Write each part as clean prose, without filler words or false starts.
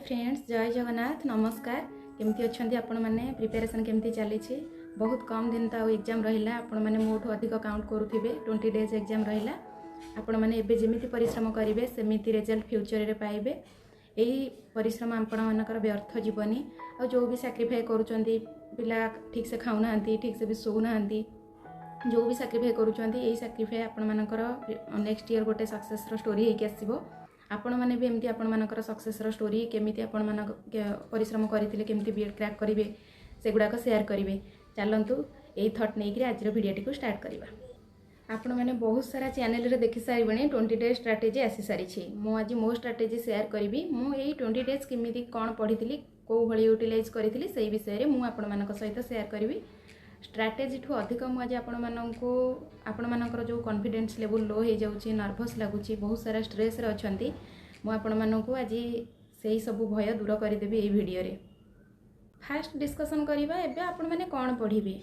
Friends जय जगन्नाथ नमस्कार केमती अच्छा आपण मैंने प्रिपेरेसन केमती चली बहुत कम दिन तो एग्जाम रहा आपण मैंने मोठू अधिक काउंट करुवे 20 डेज एग्जाम रहा आपण मैंने एबे जेमिति परिश्रम करेंगे सेमिति रिजल्ट फ्यूचर रे पाइबे यही परिश्रम आपण मानकर व्यर्थ जीवनी और जो भी सैक्रिफाई करुचंती पिला ठीक से खाऊना ठीक से भी सोना जो भी सैक्रिफाई करुचंती यही सैक्रिफाई आपण मानकर नेक्स्ट ईयर गोटे सक्सेस स्टोरी होके आसीबो आपण मैंने भी एमती आपण मानकर सक्सेस स्टोरी केमिति आपण मान परिश्रम करथिले केमिति बीएड क्रैक करिवे सेगुडाक शेयर करिवे चलंतु एई थॉट नै कि आज वीडियोटी को स्टार्ट करिवा। आपण मैंने बहुत सारा चैनल रे देखि सारिबणी 20 डेज स्ट्रैटेजी आसी सारिछि मो आज मो स्ट्रैटेजी शेयर करिवि मो एई 20 डेज केमिति कोन पढिथिली को भली यूटिलाइज करिथिली सेही विषय रे मो आपण मानक सहित शेयर करिवि। स्ट्रैटेजी ठू अधिक मुझे आपण मानकर जो कॉन्फिडेंस लेवल लो हो जाऊँगी नर्भस लगुच बहुत सारा स्ट्रेस रे अच्छी मुझे आज से सब भय दूर करदेवी ये वीडियो रे। फास्ट डिस्कसन करवा एबे आपण माने कौन पढ़े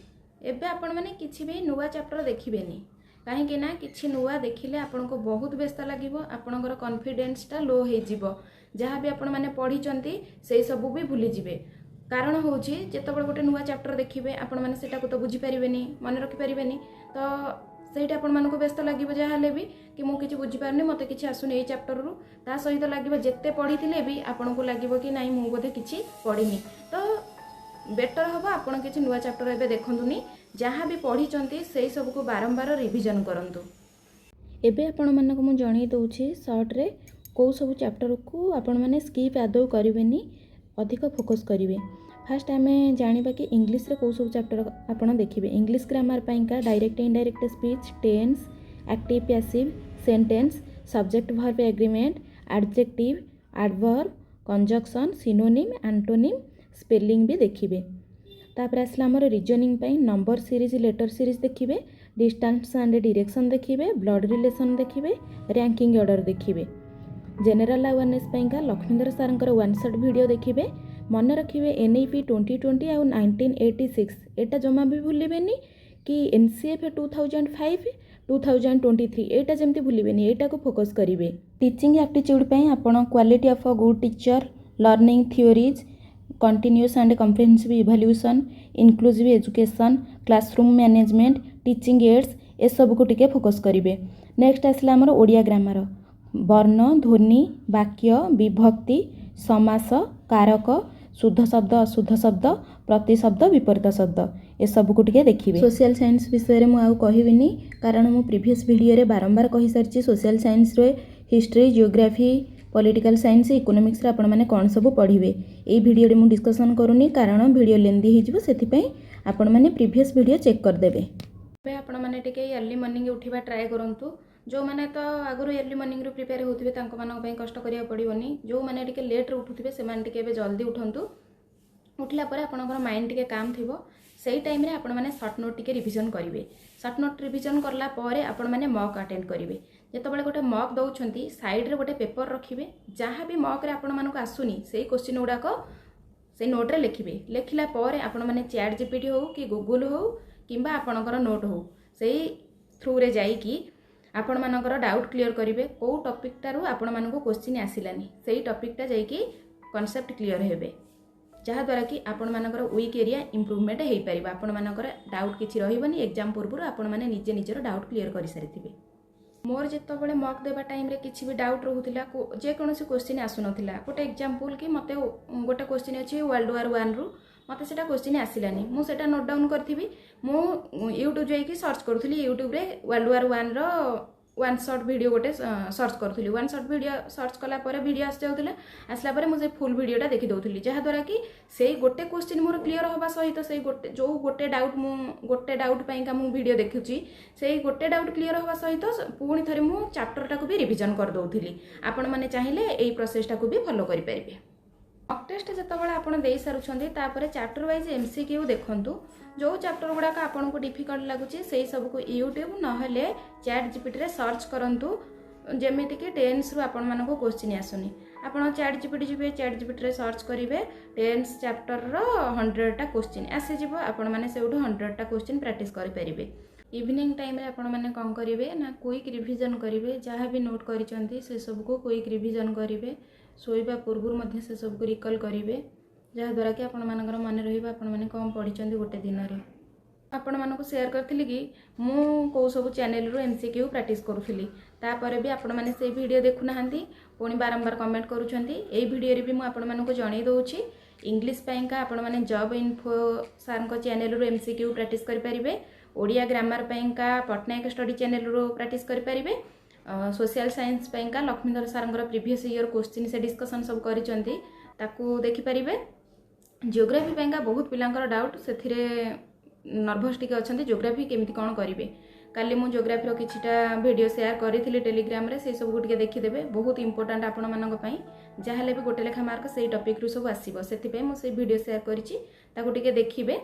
एबे आपण माने किछि भी नुआ चैप्टर देखिबेनी कहीं ना किछि नुआ देखिले आपण को बहुत व्यस्त लगिवो आपणकर कॉन्फिडेंसटा लो हो जिवो जहाँ भी आपण माने पढ़िचंती से सब भी भूली जिवे कारण हूँ जितेबाला गोटे नुआ चैप्टर देखिए आपण मैंने सेटा को तो बुझीपारे मन रखिपारे तो सहीटा आपण मानक व्यस्त लगे जहाँ भी कि मुझे किसी बुझीपारे मत कि आसुनी ये चैप्टर रू ता सहित लगे जिते पढ़ी भी आपन को लगे कि नाई मुझे बोधे किसी पढ़ी तो बेटर हम आपड़ किसी नुआ चैप्टर एवं देखुनी जहाँ भी पढ़ी से सब को बारंबार रिविजन करूँ। एबे आपण मानक मु जणई दउछि शॉर्ट रे को सब चैप्टर को आपण माने स्किप आदौ करिवेनी अधिक फोकस करेंगे। फास्ट आम जाना कि इंग्लिश रे कौ सब चैप्टर आपड़ देखिए इंग्लिश ग्रामर का direct indirect speech tense active passive sentence subject verb agreement adjective adverb conjunction synonym antonym spelling भी देखिए। तापर आसला आमर reasoning number series letter series देखिए डिस्टेंस एंड डायरेक्शन देखिए ब्लड रिलेशन देखिए रैंकिंग ऑर्डर देखिए। जनरल अवेयरनेस का Laxmidhar Sarankar one shot video देखिए मन रखिए NEP 2020 और 1986 एटा जमा भी भूलिबेनी कि NCF 2005 2023 एटा जमती भूलिबेनी एटा को फोकस करिवे। टीचिंग एप्टीट्यूड पे आपण quality of a good teacher learning theories continuous and comprehensive evaluation inclusive education classroom management teaching aids ए सब को टिके फोकस करिवे। नेक्स्ट आसला हमर ओडिया ग्रामर वर्ण ध्वनि वाक्य विभक्ति समास कारक शुद्ध शब्द अशुद्ध शब्द प्रतिशब्द विपरीत शब्द ए सब को टिके देखिए। सोशल साइंस विषय रे मु आउ कहिबिनी कारण मु प्रीवियस वीडियो रे बारंबार कहि सारछि सोशल साइंस रे history geography political science economics रे आपण माने कोन सब पढ़िबे ए वीडियो रे मु डिस्कशन करूनी कारण वीडियो लेंदी हिजबो सेति पई आपण माने प्रीवियस वीडियो चेक कर देबे। बे आपण माने टिके अर्ली मॉर्निंग उठिबा ट्राई करंतु जो मैंने तो आगु अर्ली मॉर्निंग रू प्रिपेयर होथिबे तांको मानक पई कष्ट करिया पड़िबोनी जो मैंने टिके लेट रे उठुथिबे से माने टिके बे जल्दी उठंतु उठला परे आपनकर माइंड टिके काम थिबो सेही टाइम रे आपण माने शॉर्ट नोट टिके रिवीजन करिवे। शॉर्ट नोट रिवीजन करला परे आपण माने मॉक अटेंड करिवे जेतबेले गोटे मॉक दउछंती साइड रे गोटे पेपर रखिबे जहाँ भी मॉक रे आपण मानक आसुनी सेही क्वेश्चन गुडाक से नोट रे लिखिबे लिखला परे आपण माने चैट जीपीटी हो कि गूगल हो किंबा आपनकर नोट हो सेही थ्रू रे जाई कि आपण मानकर डाउट क्लियर करिवे को टॉपिक टारू आपण मानको क्वेश्चन आसिलानी सेही टॉपिक टा जाई कि कांसेप्ट क्लियर हेबे जहाँ द्वारा कि आपण मानकर वीक एरिया इंप्रूवमेंट हो पारिबा आपण मानकर डाउट किछि रहिबनी एग्जाम पूर्व आपण माने निजे निजर डाउट क्लियर करि सारिथिबे। मोर जेतबेले मॉक देबा टाइम रे किछि भी डाउट रहउतिला जे कोनोसी क्वेश्चन आसुनथिला गोटे एग्जांपल कि मते गोटे क्वेश्चन अछि वर्ल्ड वार 1 रू मते सेटा क्वेश्चन आसिलानी मु सेटा नोट डाउन करथिबी मु यूट्यूब जाई कि सर्च करथुली यूट्यूब रे वर्ल्ड वार 1 रो वन शॉट वीडियो गोटे सर्च करूँ वन शॉट वीडियो सर्च कला पर वीडियो आस जाऊला आसला पर मुझे फुल वीडियोटा देखी दूसरी जहाँद्वारा कि से गोटे क्वेश्चन मोर क्लीयर हवा सहित से गोटे जो गोटे डाउट मु गोटे डाउट पाइंका मु वीडियो देखुची से गोटे डाउट क्लीयर हवा सहित पुणी थे मु चैप्टरटा को भी रिवीजन कर दउथिली आपण माने चाहिए एई प्रोसेसटा को भी फॉलो करि परिबे। मॉक टेस्ट जेतबेले आपण देई सारुछंती तापर चैप्टर वाइज MCQ देखंतु जो चैप्टर गुड़ाक आपन को डिफिकल्ट लगुच से सब को यूट्यूब नहले चैट जीपीटी रे सर्च करंतु जेमिति कि टेंस रू आपण मानको क्वेश्चन आसुनी आपण चैट जीपीटी जिबे चैट जीपीटी रे सर्च करिवे टेंस चैप्टर रो 100 टा क्वेश्चन आसी जिवो आपण माने सेउठो 100 टा क्वेश्चन प्रैक्टिस करि परिबे। इवनिंग टाइम रे आपण मैंने कौन करेंगे ना क्विक रिविजन करेंगे जहाँ भी नोट करिसेंती से सब को क्विक रिविजन करेंगे शोइबा पूर्व मध्य से सब को रिकल करेंगे जहाँद्वारा कि आपण मानकर मन रहिबा आपण माने कौन पढ़ी गोटे दिन रे आपण मानक शेयर करथिली कि मु को सब चैनल रो एमसीक्यू प्रैक्टिस करूथिली तापर भी आपण माने से वीडियो देखु नाहंती पुणी बारंबार कमेंट करूछंती एई वीडियो रे भी मु आपण मानक जणै दउछि इंग्लिश पैंका आपण माने जॉब इन्फो सार को चैनल रो एमसीक्यू प्रैक्टिस करि परिबे ओडिया ग्रामर पैंका पटनायक स्टडी चैनल रो प्रैक्टिस करि परिबे सोशल साइंस पैंका लक्ष्मीधर सारंगर प्रीवियस ईयर क्वेश्चन से डिस्कशन सब करिसंती ताकू देखि परिबे जियोग्राफी पैंका बहुत पिलांकर डाउट सेथिरे नर्भस टिके अच्छे जियोग्राफी केमती कौन करेंगे काली मु जियोग्राफी किछिटा वीडियो शेयर करी टेलीग्राम रे से सब गुटे देखीदेवे बहुत इंपोर्टेंट आपण मानी जहाँ भी गोटे लेखा मार्क से टॉपिक रु सब आसो से मुझे वीडियो शेयर करी देखिए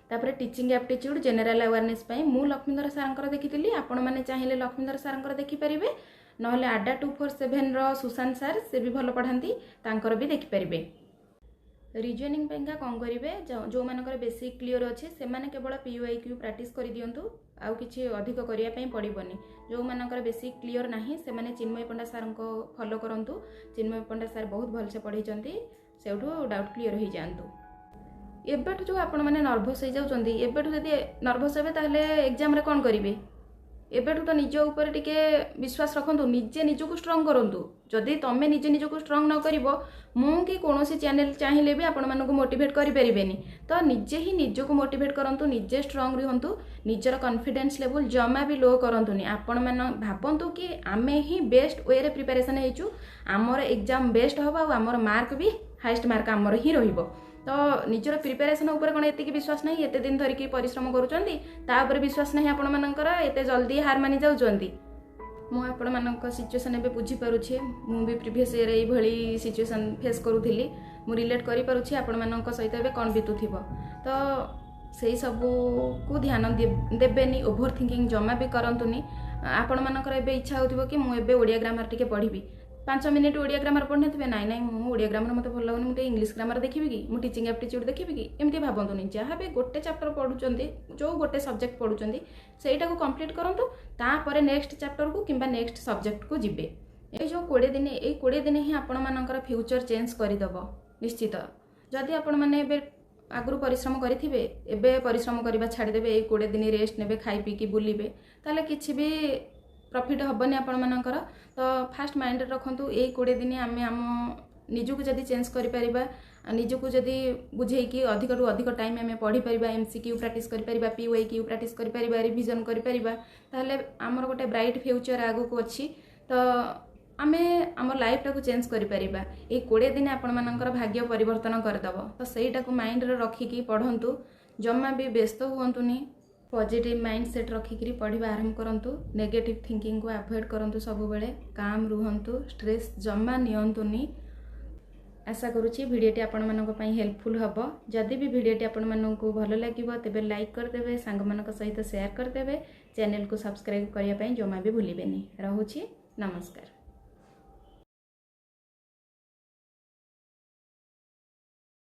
तापर टीचिंग एप्टीट्यूड जनरल अवेयरनेस मु लक्ष्मीधर सारंकर देखी आपण मैंने चाहिए लक्ष्मीधर सारंकर देखिपारे ना आडा 247 रो सुशांत सार से भी भल पढ़ाती तांकर भी देखिपारे रिजनिंग पैंका कौन करेंगे जो मानकर बेसिक क्लियर अच्छे से माने केवल PYQ प्रैक्टिस कर दिंतु आउ किछि अधिक करने पड़ोनी जो मानकर बेसिक क्लियर नहीं से माने चिन्मय पंडा सार को फॉलो करंतु चिन्मय पंडा सार बहुत भलसे पढ़ाई से डाउट क्लियर हो जातु एबेठु जो आपण मैंने नर्भस हो जाउछंती एबेठु जदि नर्भस हेबे ताहले एग्जाम रे कौन करेंगे एबेठु तो निज ऊपर टिके विश्वास रखंतु निजे निजको स्ट्रांग करंतु जदि तमे निजे निजको स्ट्रांग न करिवो मु कि कोनोसी चैनल चाहिए भी आपण मानको मोटिवेट करि परिबेनी तो निजे ही निजको मोटिवेट करंतु निजे स्ट्रांग रहंतु निजर कॉन्फिडेंस लेवल जमा भी लो करंतुनी आपण मान भाबंतु कि आमे ही बेस्ट वे रे प्रिपरेशन हेचु हमर एग्जाम बेस्ट होबा आ हमर मार्क भी हाईएस्ट मार्क हमर ही रहिबो तो निजर प्रिपरेशन ऊपर कौन एति विश्वास नहीं एते दिन धरिकी परिश्रम करूचंती तापर विश्वास नहीं आपण मानकर एते जल्दी हार मानि जाउचंती मु आपण मानक सिचुएशन एबे बुझी पारुछे मु भी प्रीवियस ईयर एई भली सिचुएशन फेस करूथिली मु रिलेट करि पारुछी आपण मानक सहित एबे कोन बितुथिबो तो सेही सब को ध्यान देबेनी ओभर थिंकिंग जमा भी करंतुनी आपण मानकर एबे इच्छा होथिबो कि मु एबे ओडिया ग्रामर टिके पढिबी 5 मिनिट ओडिया ग्रामर पढ़ने थे ना मु ओडिया ग्रामर मत भल लगुनि मुझे इंग्लिश ग्रामर देखिबी कि मु टीचिंग एप्टीट्यूड देखिबी कि एमती भाबंतुनी जहाँ भी गोटे चैप्टर पढ़ुचंती जो गोटे सब्जेक्ट पढ़ुचंती सेटा को कंप्लीट करंतु तापर नेक्स्ट चैप्टर को किंबा नेक्स्ट सब्जेक्ट को जिबे ए जो 20 दिन ही आपण मानकर फ्यूचर चेंज करदब निश्चित जदि आपण माने एबे आगु परिश्रम करेंगे एबे परिश्रम करवा छाड़देवे 20 दिन रेस्ट नेबे खाई पी की बुलिबे ताले किछि भी प्रॉफिट हेबनी आपण मानकर तो फास्ट माइंड रखंतु ए 20 दिन आम निजको जदि चेंज करि परिबा निजको जदि बुझे कि अधिक रु अधिक टाइम आम पढ़ी परिबा MCQ प्रैक्टिस करि परिबा PYQ प्रैक्टिस करि परिबा रिवीजन करि परिबा ताहले हमर गोटे ब्राइट फ्यूचर आगु को अछि तो आमे हमर लाइफ टाको चेंज करि परिबा ए 20 दिन आपण मानकर भाग्य परिवर्तन करदब तो सेटा को माइंड रे रखिकी पढ़ंतु जम्मा भी व्यस्त हुअंतुनी पॉजिटिव माइंड सेट रखिकी पढ़ा आरंभ करंतु नेगेटिव थिंकिंग को अवॉइड करंतु सब बेले काम रुहंतु स्ट्रेस जमा नियंतुनी आशा करुच्ची भिडियोटी आपण मानक पई हेल्पफुल हबो जदि भी भिडियोटी आपण मानक भल लागिबो तेबे लाइक करदेबे सांग मानक सहित शेयर करदेबे चैनल को सब्सक्राइब करिया पई जमा भी भूलिबेनी रहुची नमस्कार।